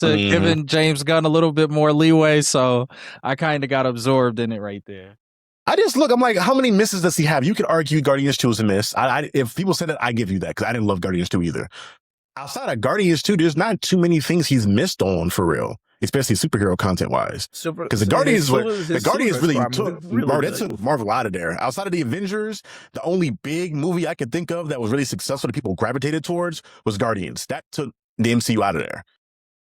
to giving James Gunn a little bit more leeway, so I kind of got absorbed in it right there. I'm like, how many misses does he have? You could argue Guardians 2 is a miss. If people say that, I give you that, because I didn't love Guardians 2 either. Outside of Guardians 2, there's not too many things he's missed on, for real, especially superhero content-wise. Because the Guardians really took Marvel out of there. Outside of the Avengers, the only big movie I could think of that was really successful that people gravitated towards was Guardians. That took the MCU out of there.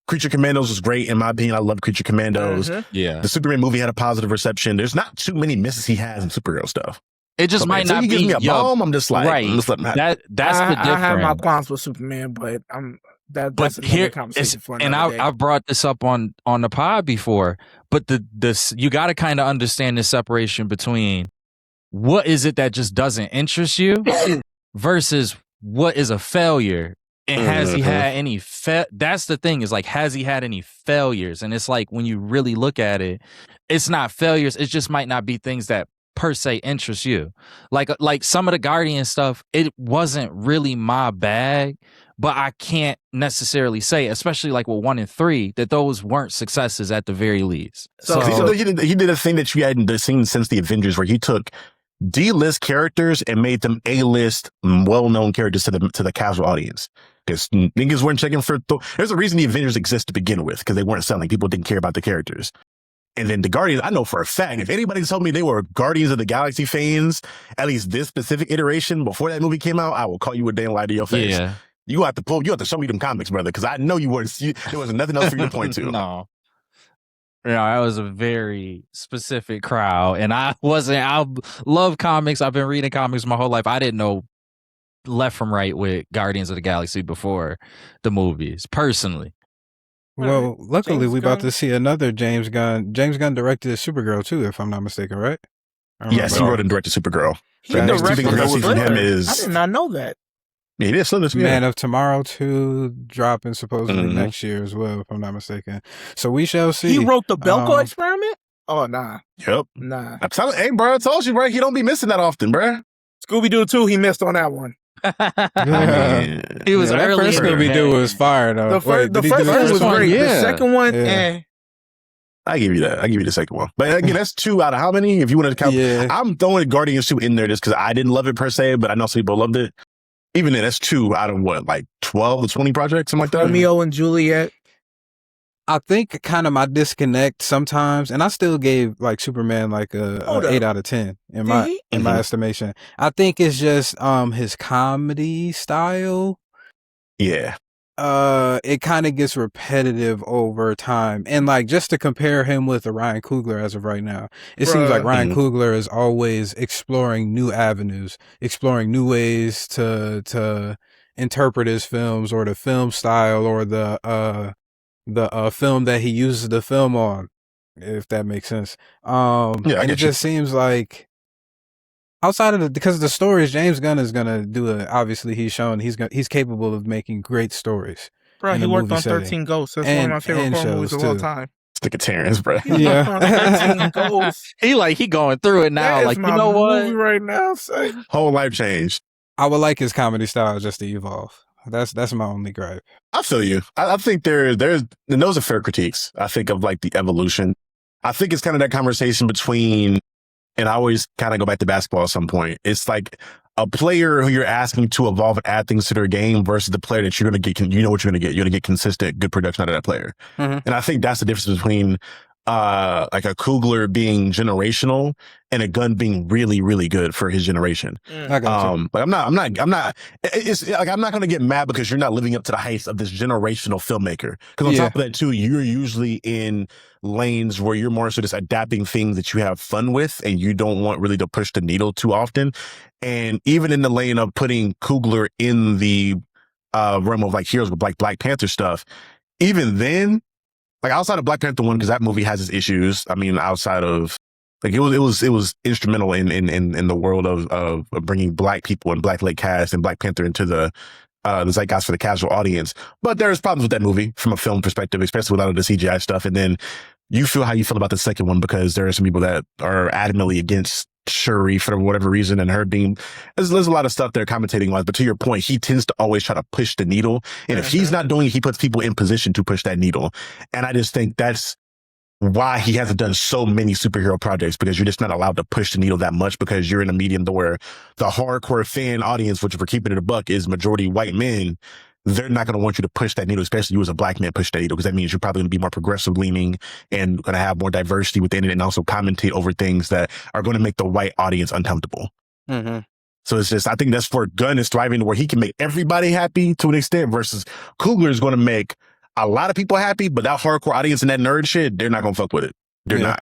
Creature Commandos was great, in my opinion. I love Creature Commandos. Yeah. The Superman movie had a positive reception. There's not too many misses he has in superhero stuff. It just might not be. He gives me a bomb. I'm just like, right. I'm just letting him have that's the difference. I have my qualms with Superman, but that's another conversation for another day. I brought this up on the pod before, but you got to kind of understand the separation between what is it that just doesn't interest you versus what is a failure. And has he had any that's the thing, is like, has he had any failures? And it's like, when you really look at it, it's not failures. It just might not be things that per se interest you. Like some of the Guardian stuff, it wasn't really my bag, but I can't necessarily say, especially like with 1 and 3, that those weren't successes at the very least. So he did a thing that you hadn't seen since the Avengers, where he took D-list characters and made them A-list, well-known characters to the casual audience. Because niggas weren't checking for... There's a reason the Avengers exist to begin with, because they weren't selling. People didn't care about the characters. And then the Guardians, I know for a fact, if anybody told me they were Guardians of the Galaxy fans, at least this specific iteration, before that movie came out, I will call you a damn lie to your face. Yeah. You have to show me them comics, brother, because I know you weren't... There was nothing else for you to point to. No. That was a very specific crowd. And I love comics. I've been reading comics my whole life. I didn't know left from right with Guardians of the Galaxy before the movies, personally. Well, luckily we're about to see another James Gunn. James Gunn directed Supergirl too, if I'm not mistaken, right? Yes, he wrote and directed Supergirl. The next two things we're going to see from him is... I did not know that. Yeah, it is. So Man of Tomorrow 2 dropping supposedly next year as well, if I'm not mistaken. So we shall see. He wrote the Belko Experiment? Oh, nah. Yep. Nah. Hey, bro, I told you, bro. He don't be missing that often, bro. Scooby-Doo 2, he missed on that one. He was early. That first Scooby-Doo was fire, though. The first one was great. Yeah. The second one, I give you that. I give you the second one. But again, that's 2 out of how many? If you want to count, I'm throwing Guardians 2 in there just because I didn't love it per se, but I know some people loved it. Even then, that's 2 out of what, like 12 or 20 projects, something like that? Romeo and Juliet. I think kind of my disconnect sometimes, and I still gave like Superman like a 8 out of 10 in my estimation. I think it's just his comedy style. Yeah. It kind of gets repetitive over time. And like, just to compare him with Ryan Coogler as of right now, it seems like Ryan Coogler is always exploring new avenues, exploring new ways to interpret his films, or the film style, or the film that he uses the film on, if that makes sense. And it just seems like, outside of because the stories, James Gunn is gonna do obviously he's shown he's capable of making great stories. Bro, he worked on 13 Ghosts. That's one of my favorite horror movies of all time. Stick of Terrence, bro. Yeah. 13 Ghosts. He going through it now. Like, you know what? Movie right now, say. Whole life changed. I would like his comedy style just to evolve. That's my only gripe. I feel you. I think there's and those are fair critiques. I think of like the evolution. I think it's kind of that conversation between, and I always kind of go back to basketball at some point. It's like a player who you're asking to evolve and add things to their game versus the player that you're going to get, you know what you're going to get. You're going to get consistent, good production out of that player. And I think that's the difference between like a Coogler being generational and a Gunn being really, really good for his generation. I got you. But I'm not, it's like, I'm not going to get mad because you're not living up to the heights of this generational filmmaker. Because on top of that too, you're usually in lanes where you're more so just adapting things that you have fun with and you don't want really to push the needle too often. And even in the lane of putting Coogler in the realm of like heroes with like Black Panther stuff, even then, like outside of Black Panther 1, because that movie has its issues. I mean, outside of like it was instrumental in the world of bringing Black people and Black led cast and Black Panther into the zeitgeist for the casual audience. But there's problems with that movie from a film perspective, especially with a lot of the CGI stuff. And then you feel how you feel about the second one because there are some people that are adamantly against Shuri for whatever reason, and her being there's a lot of stuff they're commentating on. But to your point, he tends to always try to push the needle, and if he's not doing it, he puts people in position to push that needle. And I just think that's why he hasn't done so many superhero projects, because you're just not allowed to push the needle that much, because you're in a medium where the hardcore fan audience, which for keeping it a buck is majority white men, they're not going to want you to push that needle, especially you as a black man push that needle, because that means you're probably going to be more progressive leaning and going to have more diversity within it, and also commentate over things that are going to make the white audience uncomfortable. Mm-hmm. So it's just, I think that's where Gunn is thriving, where he can make everybody happy to an extent, versus Coogler is going to make a lot of people happy, but that hardcore audience and that nerd shit, they're not going to fuck with it. They're not.